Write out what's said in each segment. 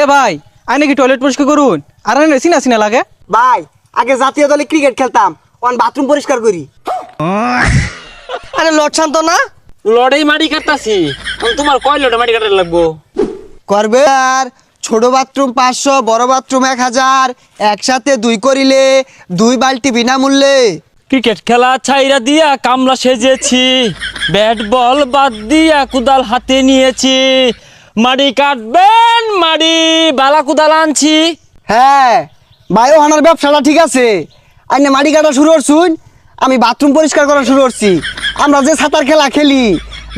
এ ভাই আই নাকি টয়লেট পরিষ্কার করুন আর আনে সিনা সিনা লাগে ভাই আগে জাতীয় দলে ক্রিকেট খেলতাম অন বাথরুম পরিষ্কার করি। আরে লট শান্ত না লড়াই মাটি কাটতাছি তোমার কয় লড়াই মাটি কাটার লাগবো করবে আর ছোট বাথরুম 500 বড় বাথরুম 1000 একসাথে 2 করিলে 2 বালতি বিনামূল্যে। ক্রিকেট খেলা ছাইরা দিয়া কামলা সেজেছি, ব্যাট বল বাদ দিয়া কুদাল হাতে নিয়েছি, মাটি কাটবেন মাটি বালা কুদাল আনছি। হ্যাঁ বায়ো হানার ব্যবসাটা ঠিক আছে, আইনে মাটি কাটা শুরু করছুন, আমি বাথরুম পরিষ্কার করা শুরু করছি। আমরা যে সাঁতার খেলা খেলি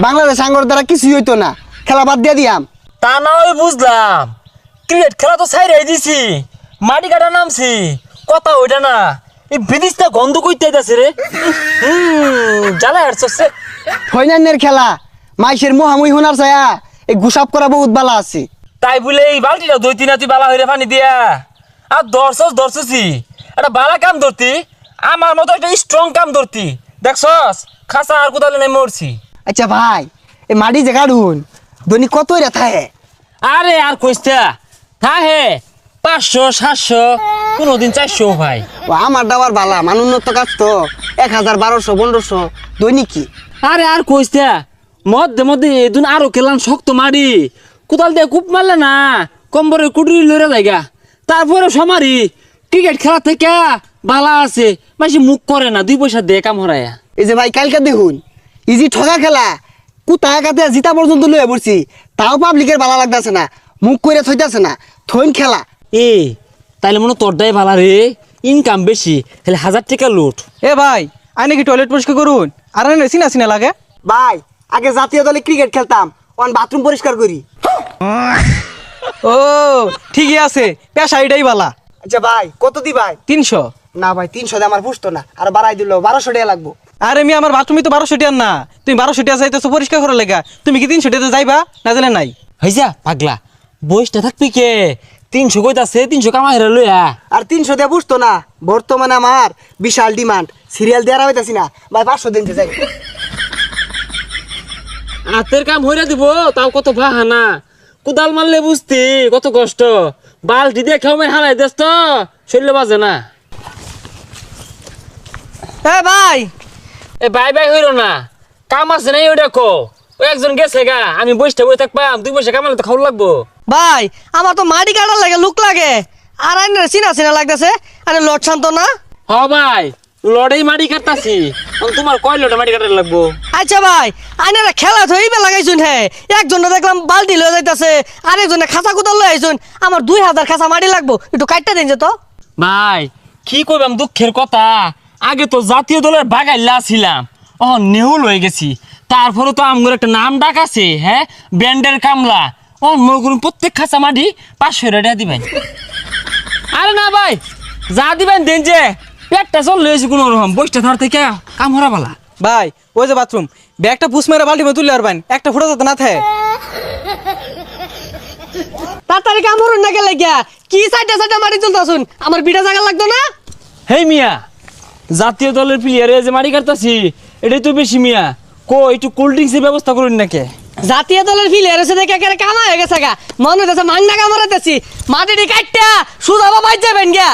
বাংলাদেশ আঙ্গর দ্বারা কিছুই হইতো না, খেলা বাদ দিয়ে দিয়াম। তা না ওই বুঝলাম, ক্রিকেট খেলা তো ছাইরাই দিছি, মাটি কাটা নামছি, কথা ওইটা না এই বিদিশটা গন্ধ কইতে যাচ্ছে রে। জ্বালা হাঁটছে ফৈনান্যের খেলা মাইসের মোহামুই হোনার ছায়া এই গুসাপ করা বহুত বালা আছে। তাই বলে এই বালতিটা দুই তিন তুই বালা হইরে পানি দিয়া আর ধরছি একটা বালা কাম ধরতি, আমার মতো একটা স্ট্রং কাম ধরতি, দেখছস খাসা আর কোদালে নাই মরছি। আচ্ছা ভাই এই মাটি যে কাটুন দৈনিক কত রেথা হে? আরে আর কইস্তা থা হে 500 700 কোনদিন 400 ভাই। ও আমার দাবার বালা মানুন্নত কাজ তো 1000 1200 1500 দৈনিক কি। আরে আর কইস্তা মধ্যে এদিন আরো খেলাম শক্ত মারি কোদাল দিয়ে কূপ মারলে না কম্বরে কুটুরি লড়ে জায়গা, তারপরে সমারি ক্রিকেট খেলা থেকে বালা আছে মাসি মুখ করে না 2 পয়সা দিয়ে কাম হরায়া। এই যে ভাই কালকে দেখুন ইজি ঠগা খেলা কুতা একাতে জিতা পর্যন্ত লয়ে পড়ছি, তাও পাবলিকের বালা লাগতেছে না, মুখ করে থইতাছে না, থইন খেলা। এ তাইলে মনে তোরটাই ভালা রে, ইনকাম বেশি, তাহলে 1000 টাকা লুট। এ ভাই আই নাকি টয়লেট পরিষ্কার করুন আর আনে সিনা সিনা লাগে ভাই আগে জাতীয় দলে ক্রিকেট খেলতাম অন বাথরুম পরিষ্কার করি। ও ঠিকই আছে, পেশা এটাই বালা। আচ্ছা ভাই কত দি ভাই? 300। না ভাই 300 দিয়ে আমার পুষতো না, আর বাড়াই দিল 1200 টাকা লাগবো। আরে আমি আমার বাথরুমে তো 1200 টাকা না, তুমি 1200 টাকা যাইতেছো পরিষ্কার করার লেগা, তুমি কি 300 টাকা যাইবা না জানে নাই? হইছা পাগলা বয়সটা থাকবি কে 300 কইতাছে 300 কামাই রে লইয়া। আর 300 দিয়ে পুষতো না, বর্তমানে আমার বিশাল ডিমান্ড, সিরিয়াল দেওয়া হইতাছি না ভাই, 500 দিনতে যাই। হাতের কাম হইরা দিব তাও কত বাহানা, কোদাল মারলে বুঝতি কত কষ্ট, বালতি দিয়ে খেয়ে হারাই দেস তো শরীরে বাজে না। এ ভাই এ বাই হইল না, কাম আছে নাই ওই দেখো, ওই একজন গেছে গা, আমি বসে বই থাকবাম 2 পয়সা কামালে তো খাওয়া লাগবো। ভাই আমার তো মাটি কাটার লাগে লুক লাগে, আর আইনের চিনা চিনা লাগতেছে, আরে লট শান্ত না। হ ভাই লড়াই মাটি কাটতাছি, তোমার কয় লড়াই মাটি কাটার লাগবো? আচ্ছা ভাই আইনারা খেলা থইবে লাগাইছুন, হে একজনে দেখলাম বালতি লয়ে যাইতাছে, আরেকজনে খাঁচা কুতাল লয়ে আইছুন, আমার 2000 খাঁচা মাটি লাগবো, একটু কাটটা দিন যে তো। ভাই কি কইবাম দুঃখের কথা, আগে তো জাতীয় দলের বাগাইলা ছিলাম, ও নেহুল হয়ে গেছি, তারপরে তো আমগর একটা নাম ডাক আছে, হ্যাঁ ব্যান্ডের কামলা, ও মনে করুন প্রত্যেক খাঁচা মাটি 500 টাকা দিবেন। আরে না ভাই যা দিবেন দেন, যে পেটটা চল লয়েছি কোনো রকম বসটা ধর থেকে কাম হরা বালা। ভাই ওই যে বাথরুম ব্যাগটা পুষ মেরে বালতি তুললে আর বাইন একটা ফুটা যেতে না থাকে। তাড়াতাড়ি কামড়ুন না গেলে গিয়া কি সাইডে মাটি তুলতাছুন, আমার বিটা জায়গা লাগতো না। হেই মিয়া জাতীয় দলের প্লেয়ারে যে মাটি কাটতাছি এটাই তো বেশি মিয়া, কো একটু কোল্ড ড্রিঙ্কসের ব্যবস্থা করুন নাকি? জাতীয় দলের ফিলিয়ার এসে দেখে একেবারে কামা হয়ে গেছে গা, মনে হইতেছে মান্না কামড়াইতেছি, মাটিটি কাটটা সুদা বাবা যাবেন গিয়া।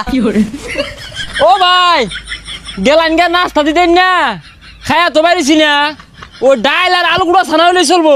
ও ভাই গেলান গা নাস্তা দিতেন না, খায়া তো বাইরেছি না, ও ডাইল আর আলু গুঁড়া ছানা হইলে চলবো।